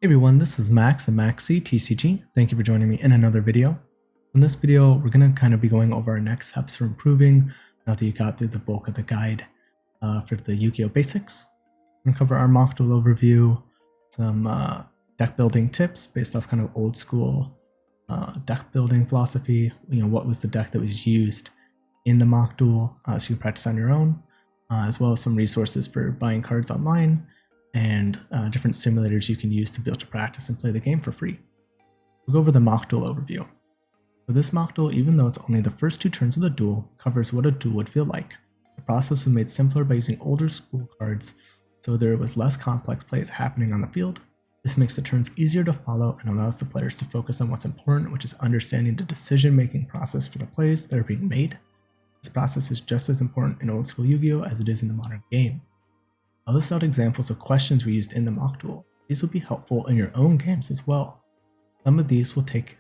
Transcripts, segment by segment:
Hey everyone, this is Max and Maxi TCG. Thank you for joining me in another video. In this video, we're going to kind of be going over our next steps for improving now that you got through the bulk of the guide for the Yu-Gi-Oh! Basics. We're going to cover our Mock Duel overview, some deck building tips based off kind of old school deck building philosophy. What was the deck that was used in the Mock Duel so you can practice on your own, as well as some resources for buying cards online and different simulators you can use to be able to practice and play the game for free. We'll go over the Mock Duel overview. So this Mock Duel, even though it's only the first 2 turns of the duel, covers what a duel would feel like. The process was made simpler by using older school cards, so there was less complex plays happening on the field. This makes the turns easier to follow and allows the players to focus on what's important, which is understanding the decision-making process for the plays that are being made. This process is just as important in old school Yu-Gi-Oh! As it is in the modern game. I'll list out examples of questions we used in the Mock Duel. These will be helpful in your own games as well. Some of these will take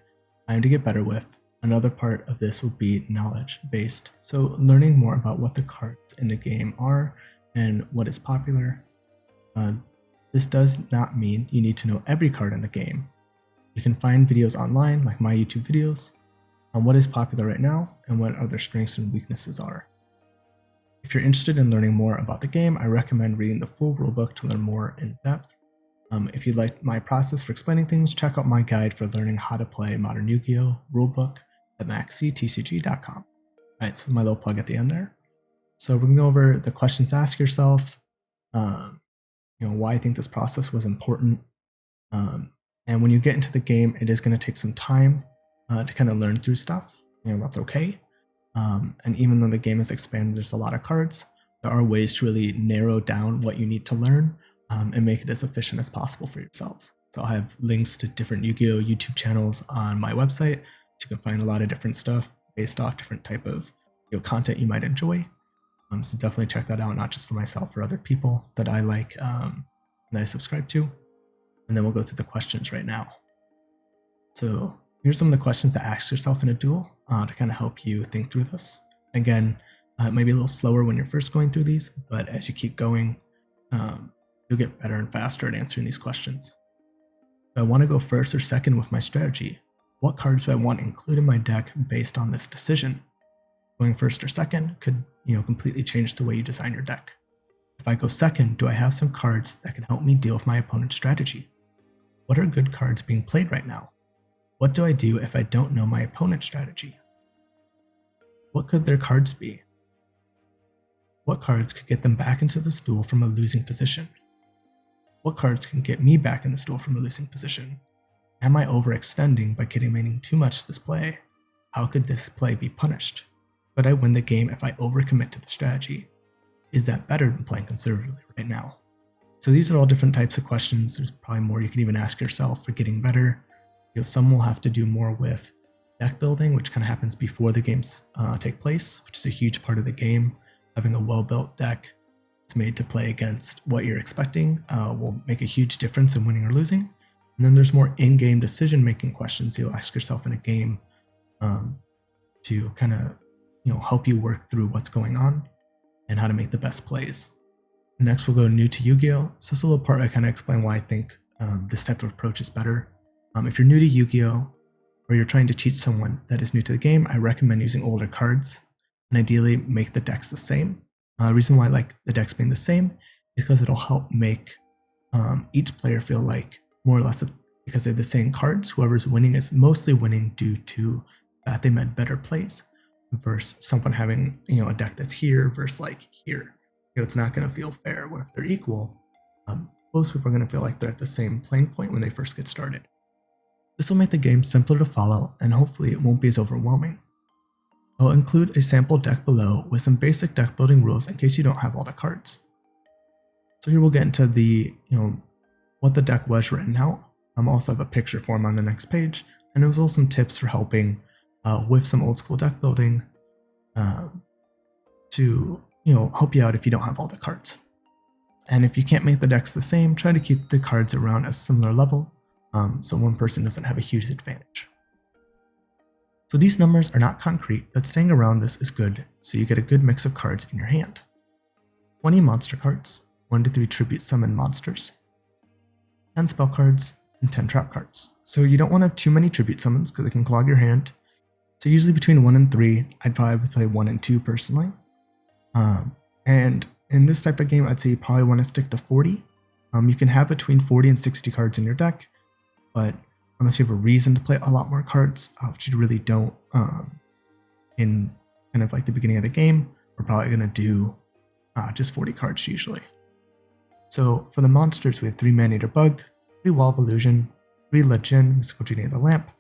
time to get better with. Another part of this will be knowledge based, so learning more about what the cards in the game are and what is popular. This does not mean you need to know every card in the game. You can find videos online, like my YouTube videos, on what is popular right now and what other strengths and weaknesses are. If you're interested in learning more about the game, I recommend reading the full rulebook to learn more in depth. If you like my process for explaining things, check out my guide for learning how to play Modern Yu-Gi-Oh! Rulebook at maxitcg.com. Alright, so my little plug at the end there. So we're going to go over the questions to ask yourself, why I think this process was important. And when you get into the game, it is going to take some time to kind of learn through stuff. That's okay. And even though the game is expanded, there's a lot of cards, there are ways to really narrow down what you need to learn and make it as efficient as possible for yourselves. So I have links to different Yu-Gi-Oh! YouTube channels on my website, so you can find a lot of different stuff based off different type of content you might enjoy. So definitely check that out, not just for myself, for other people that I like and that I subscribe to. And then we'll go through the questions right now. So here's some of the questions to ask yourself in a duel to kind of help you think through this. Again, it might be a little slower when you're first going through these, but as you keep going, you'll get better and faster at answering these questions. Do I want to go first or second with my strategy? What cards do I want included in my deck based on this decision? Going first or second could completely change the way you design your deck. If I go second, do I have some cards that can help me deal with my opponent's strategy? What are good cards being played right now? What do I do if I don't know my opponent's strategy? What could their cards be? What cards could get them back into this duel from a losing position? What cards can get me back in this duel from a losing position? Am I overextending by committing too much to this play? How could this play be punished? Could I win the game if I overcommit to the strategy? Is that better than playing conservatively right now? So these are all different types of questions. There's probably more you can even ask yourself for getting better. Some will have to do more with deck building, which kind of happens before the games take place, which is a huge part of the game. Having a well-built deck that's made to play against what you're expecting will make a huge difference in winning or losing. And then there's more in-game decision-making questions you'll ask yourself in a game to kind of help you work through what's going on and how to make the best plays. Next, we'll go new to Yu-Gi-Oh! So this is a little part I kind of explain why I think this type of approach is better. If you're new to Yu-Gi-Oh! Or you're trying to teach someone that is new to the game, I recommend using older cards and ideally make the decks the same. The reason why I like the decks being the same is because it'll help make each player feel like more or less because they have the same cards, whoever's winning is mostly winning due to that they made better plays versus someone having a deck that's here versus like here. It's not going to feel fair where if they're equal, most people are going to feel like they're at the same playing point when they first get started. This will make the game simpler to follow, and hopefully it won't be as overwhelming. I'll include a sample deck below with some basic deck building rules in case you don't have all the cards. So here we'll get into the, what the deck was written out. I'll also have a picture form on the next page, and as well some tips for helping with some old school deck building to, help you out if you don't have all the cards. And if you can't make the decks the same, try to keep the cards around a similar level. So one person doesn't have a huge advantage. So these numbers are not concrete, but staying around this is good, so you get a good mix of cards in your hand. 20 monster cards, 1 to 3 tribute summon monsters, 10 spell cards, and 10 trap cards. So you don't want to have too many tribute summons because it can clog your hand. So usually between 1 and 3, I'd probably play 1 and 2 personally. And in this type of game, I'd say you probably want to stick to 40. You can have between 40 and 60 cards in your deck, but unless you have a reason to play a lot more cards, which you really don't in kind of like the beginning of the game, we're probably going to do just 40 cards usually. So for the monsters, we have 3 Man-Eater Bug, 3 Wall of Illusion, 3 Legend, Mystical Genie of the Lamp,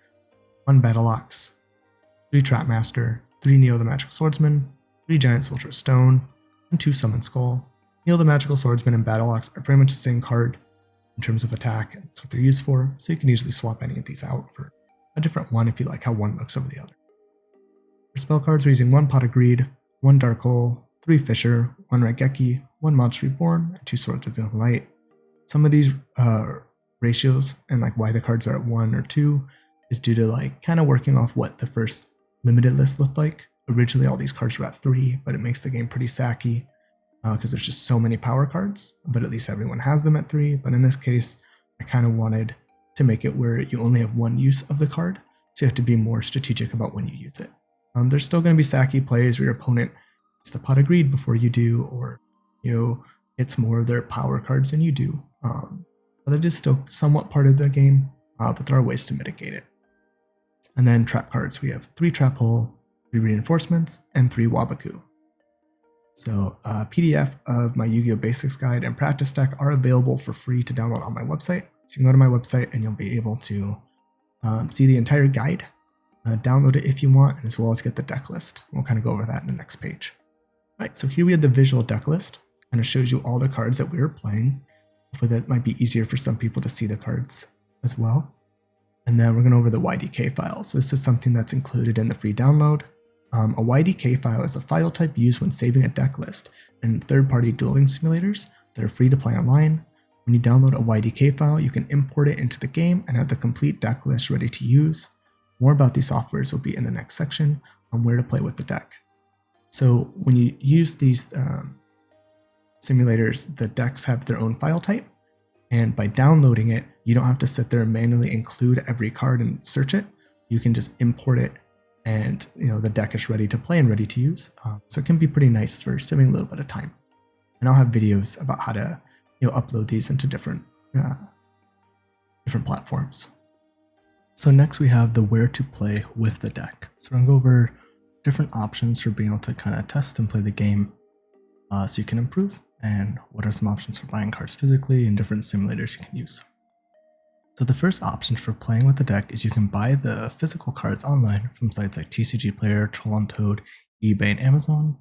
1 Battle Ox, 3 Trap Master, 3 Neo the Magical Swordsman, 3 Giant Soldier of Stone, and 2 Summon Skull. Neo the Magical Swordsman and Battle Ox are pretty much the same card in terms of attack, and that's what they're used for, so you can easily swap any of these out for a different one if you like how one looks over the other. For spell cards, we're using 1 Pot of Greed, 1 Dark Hole, 3 Fisher, 1 Raigeki, 1 Monster Reborn, and 2 Swords of Revealing Light. Some of these ratios and like why the cards are at 1 or 2 is due to like kind of working off what the first limited list looked like. Originally all these cards were at 3, but it makes the game pretty sacky because there's just so many power cards, but at least everyone has them at 3. But in this case, I kind of wanted to make it where you only have 1 use of the card, so you have to be more strategic about when you use it. There's still going to be sacky plays where your opponent gets the Pot of Greed before you do, or it's more of their power cards than you do. But it is still somewhat part of the game, but there are ways to mitigate it. And then trap cards, we have 3 Trap Hole, 3 Reinforcements, and 3 Wabaku. So PDF of my Yu-Gi-Oh! Basics Guide and Practice Deck are available for free to download on my website. So you can go to my website and you'll be able to see the entire guide, download it if you want, as well as get the deck list. We'll kind of go over that in the next page. All right, so here we have the visual deck list, and it shows you all the cards that we were playing. Hopefully that might be easier for some people to see the cards as well. And then we're going over the YDK file. So this is something that's included in the free download. A YDK file is a file type used when saving a deck list in third-party dueling simulators that are free to play online. When you download a YDK file, you can import it into the game and have the complete deck list ready to use. More about these softwares will be in the next section on where to play with the deck. So when you use these simulators, the decks have their own file type, and by downloading it, you don't have to sit there and manually include every card and search it. You can just import it, and the deck is ready to play and ready to use. So it can be pretty nice for saving a little bit of time. And I'll have videos about how to upload these into different platforms. So next we have the where to play with the deck. So we're gonna go over different options for being able to kind of test and play the game so you can improve, and what are some options for buying cards physically and different simulators you can use. So the first option for playing with the deck is you can buy the physical cards online from sites like TCG Player, Troll on Toad, eBay, and Amazon.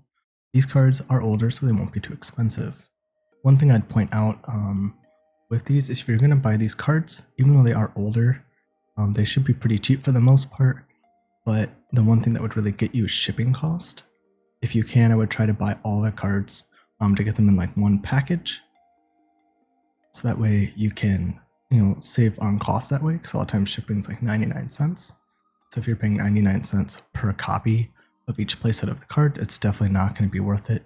These cards are older, so they won't be too expensive. One thing I'd point out with these is if you're going to buy these cards, even though they are older, they should be pretty cheap for the most part, but the one thing that would really get you is shipping cost. If you can, I would try to buy all the cards to get them in like one package, so that way you can save on cost that way, because a lot of times shipping is like 99 cents. So if you're paying 99 cents per copy of each playset of the card, it's definitely not going to be worth it.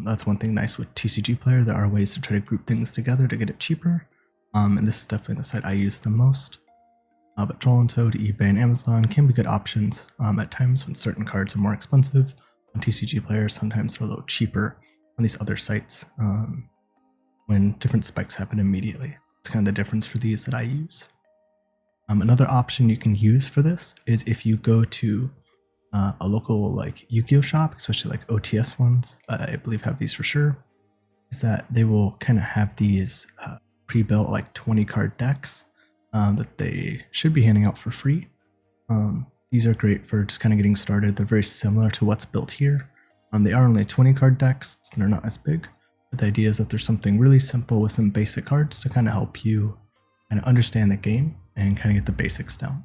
That's one thing nice with TCG Player. There are ways to try to group things together to get it cheaper, and this is definitely the site I use the most. But Troll on Toad, eBay, and Amazon can be good options at times when certain cards are more expensive on TCG Player. Sometimes they're a little cheaper on these other sites when different spikes happen immediately. It's kind of the difference for these that I use. Another option you can use for this is if you go to a local like Yu-Gi-Oh shop, especially like OTS ones, I believe have these for sure, is that they will kind of have these pre-built like 20 card decks that they should be handing out for free. These are great for just kind of getting started. They're very similar to what's built here. They are only 20 card decks, so they're not as big. But the idea is that there's something really simple with some basic cards to kind of help you kind of understand the game and kind of get the basics down.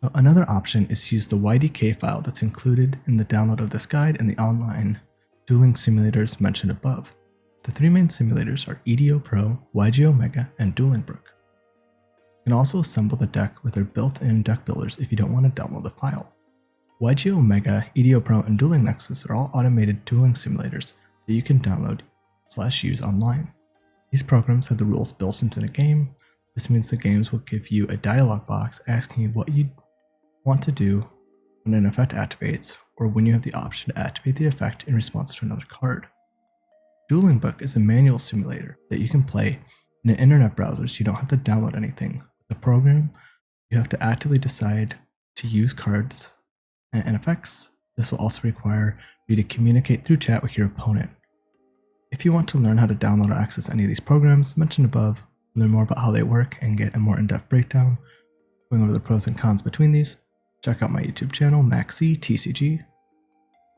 So another option is to use the YDK file that's included in the download of this guide and the online dueling simulators mentioned above. The 3 main simulators are EDO Pro, YG Omega, and Dueling Brook. You can also assemble the deck with their built-in deck builders if you don't want to download the file. YG Omega, EDO Pro, and Dueling Nexus are all automated dueling simulators that you can download/use online. These programs have the rules built into the game, This means the games will give you a dialog box asking you what you want to do when an effect activates, or when you have the option to activate the effect in response to another card. Dueling Book is a manual simulator that you can play in an internet browser, so you don't have to download anything. With the program, you have to actively decide to use cards and effects. This will also require you to communicate through chat with your opponent. If you want to learn how to download or access any of these programs mentioned above, learn more about how they work, and get a more in-depth breakdown going over the pros and cons between these, check out my YouTube channel, MaxCTCG.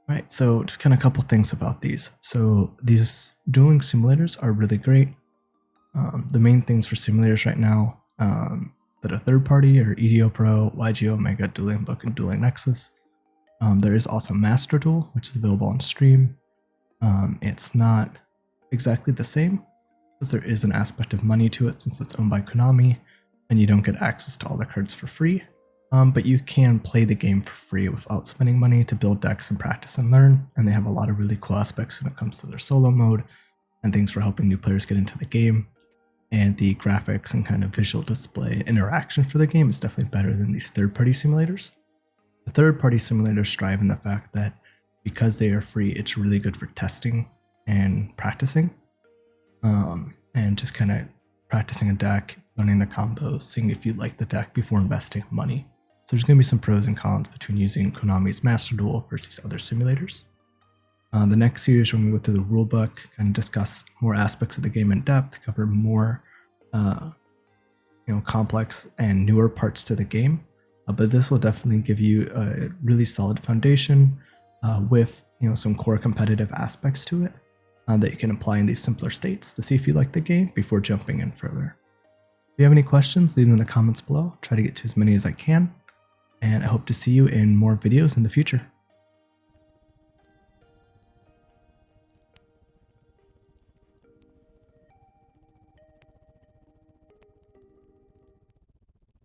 Alright, so just kind of a couple things about these. So these dueling simulators are really great. The main things for simulators right now that are third party are EDO Pro, YG Omega, Dueling Book, and Dueling Nexus. There is also Master Duel, which is available on Stream. It's not exactly the same, because there is an aspect of money to it since it's owned by Konami, and you don't get access to all the cards for free. But you can play the game for free without spending money to build decks and practice and learn, and they have a lot of really cool aspects when it comes to their solo mode and things for helping new players get into the game. And the graphics and kind of visual display interaction for the game is definitely better than these third-party simulators. The third-party simulators strive in the fact that because they are free, it's really good for testing and practicing, and just kind of practicing a deck, learning the combos, seeing if you like the deck before investing money. So there's going to be some pros and cons between using Konami's Master Duel versus other simulators. The next series, when we go through the rulebook, kind of discuss more aspects of the game in depth, cover more complex and newer parts to the game. But this will definitely give you a really solid foundation with some core competitive aspects to it that you can apply in these simpler states to see if you like the game before jumping in further. If you have any questions, leave them in the comments below. I'll try to get to as many as I can, and I hope to see you in more videos in the future.